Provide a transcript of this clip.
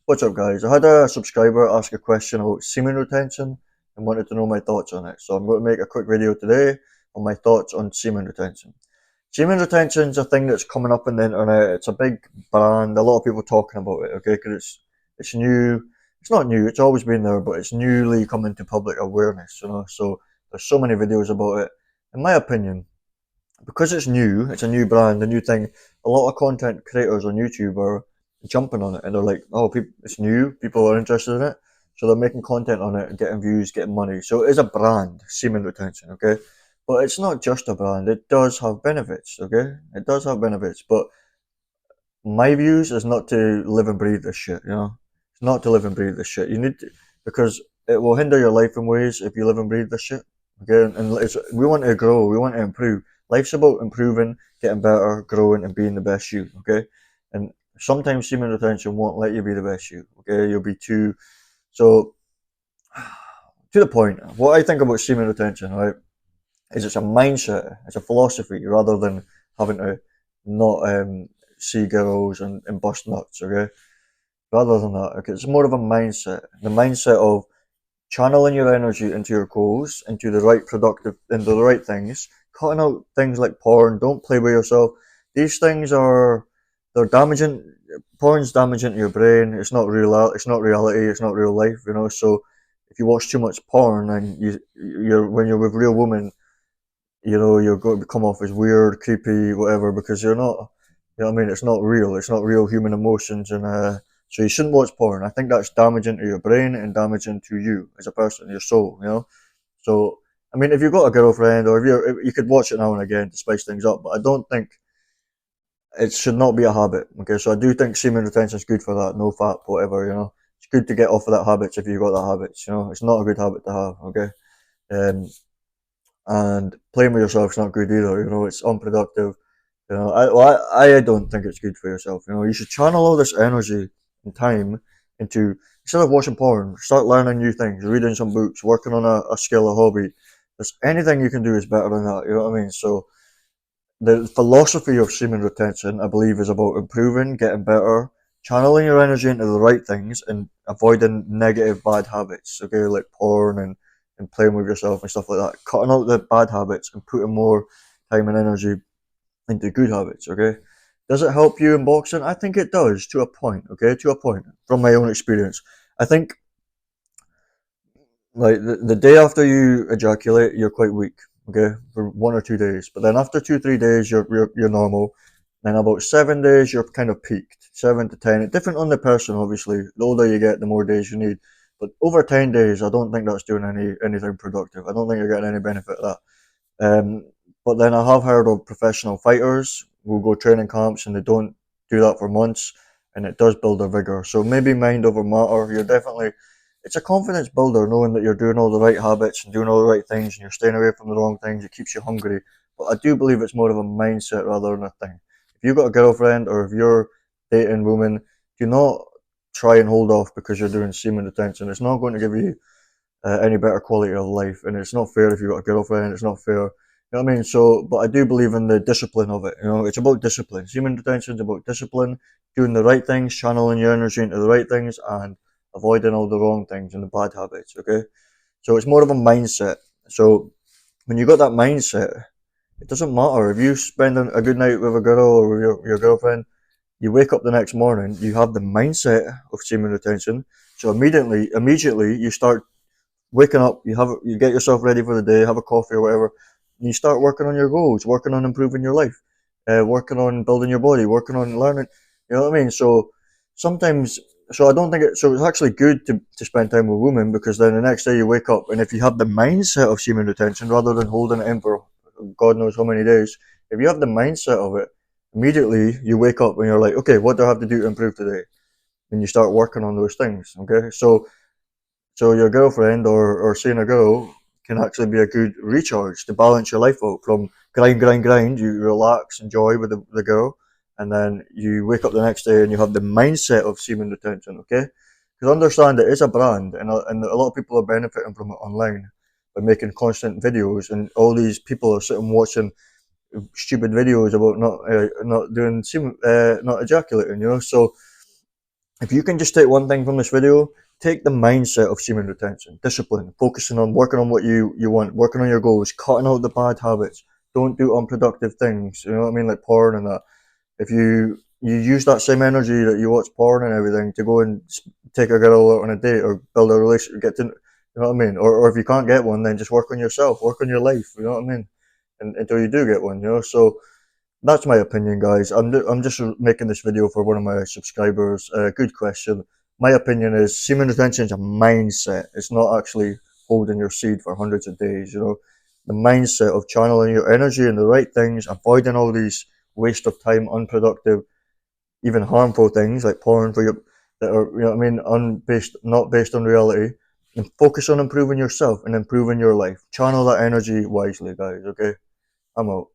What's up, guys? I had a subscriber ask a question about semen retention and wanted to know my thoughts on it. So I'm going to make a quick video today on my thoughts on semen retention. Semen retention is a thing that's coming up on the internet. It's a big brand. A lot of people talking about it, okay? Because it's new. It's not new. It's always been there, but it's newly coming to public awareness, So there's so many videos about it. In my opinion, because it's new, it's a new brand, a new thing. A lot of content creators on YouTube are jumping on it, and they're like, "Oh, it's new. People are interested in it, so they're making content on it, getting views, getting money." So it is a brand, semen retention, okay? But it's not just a brand. It does have benefits, okay? It does have benefits, but my views is not to live and breathe this shit. It's not to live and breathe this shit. You need to, because it will hinder your life in ways if you live and breathe this shit. Okay, and we want to grow, we want to improve. Life's about improving, getting better, growing, and being the best you. Okay, and sometimes semen retention won't let you be the best you. Okay, you'll be too. So to the point, what I think about semen retention, right, is it's a mindset, it's a philosophy, rather than having to not see girls and bust nuts. Okay, rather than that, okay, it's more of a mindset. The mindset of channeling your energy into your goals, into the right things, cutting out things like porn. Don't play with yourself. These things they're damaging. Porn's damaging to your brain. It's not real. It's not reality. It's not real life. So if you watch too much porn and when you're with real women, you're going to come off as weird, creepy, whatever, because you're not. You know what I mean? It's not real. It's not real human emotions, and so you shouldn't watch porn. I think that's damaging to your brain and damaging to you as a person, your soul. So I mean, if you've got a girlfriend, or if you could watch it now and again to spice things up, but I don't think it should not be a habit. Okay, so I do think semen retention is good for that. No fat, whatever. It's good to get off of that habit if you've got that habit. It's not a good habit to have. Okay, um, and playing with yourself is not good either. It's unproductive. I don't think it's good for yourself. You should channel all this energy and time into, instead of watching porn, start learning new things, reading some books, working on a skill, a hobby. There's anything you can do is better than that. You know what I mean? So the philosophy of semen retention, I believe, is about improving, getting better, channeling your energy into the right things, and avoiding negative bad habits. Okay, like porn and playing with yourself and stuff like that. Cutting out the bad habits and putting more time and energy into good habits. Okay, does it help you in boxing? I think it does, to a point. Okay, to a point, from my own experience. I think, like, the day after you ejaculate, you're quite weak. Okay, for 1 or 2 days, but then after 2 3 days, you're normal. Then about 7 days, you're kind of peaked. 7 to 10. It's different on the person, obviously. The older you get, the more days you need. But over 10 days, I don't think that's doing anything productive. I don't think you're getting any benefit of that. But then I have heard of professional fighters who go training camps and they don't do that for months, and it does build their vigor. So maybe mind over matter. It's a confidence builder knowing that you're doing all the right habits and doing all the right things and you're staying away from the wrong things. It keeps you hungry. But I do believe it's more of a mindset rather than a thing. If you've got a girlfriend or if you're dating women, do not try and hold off because you're doing semen retention. It's not going to give you any better quality of life, and it's not fair if you've got a girlfriend. It's not fair. You know what I mean? So, but I do believe in the discipline of it. It's about discipline. Semen retention is about discipline, doing the right things, channeling your energy into the right things, and avoiding all the wrong things and the bad habits. Okay, so it's more of a mindset. So when you got that mindset, it doesn't matter if you spend a good night with a girl or with your girlfriend. You wake up the next morning, you have the mindset of semen retention. So immediately you start waking up, you get yourself ready for the day, have a coffee or whatever, and you start working on your goals, working on improving your life, working on building your body, working on learning. You know what I mean? So sometimes, so I don't think it. So it's actually good to spend time with women, because then the next day you wake up, and if you have the mindset of semen retention rather than holding it in for God knows how many days, if you have the mindset of it, immediately you wake up and you're like, okay, what do I have to do to improve today? And you start working on those things. Okay, so your girlfriend or seeing a girl can actually be a good recharge to balance your life out from grind. You relax, enjoy with the girl, and then you wake up the next day and you have the mindset of semen retention, okay? Because understand it is a brand, and a lot of people are benefiting from it online by making constant videos, and all these people are sitting watching stupid videos about not doing semen, not ejaculating, So if you can just take one thing from this video, take the mindset of semen retention, discipline, focusing on working on what you want, working on your goals, cutting out the bad habits. Don't do unproductive things, you know what I mean, like porn and that. If you use that same energy that you watch porn and everything to go and take a girl out on a date or build a relationship, get to, you know what I mean? Or if you can't get one, then just work on yourself, work on your life, you know what I mean? And until you do get one, you know? So that's my opinion, guys. I'm just making this video for one of my subscribers. Good question. My opinion is semen retention is a mindset. It's not actually holding your seed for hundreds of days. You know, the mindset of channeling your energy in the right things, avoiding all these waste of time, unproductive, even harmful things like porn for you that are, you know what I mean, not based on reality, and focus on improving yourself and improving your life. Channel that energy wisely, guys. Okay, I'm out.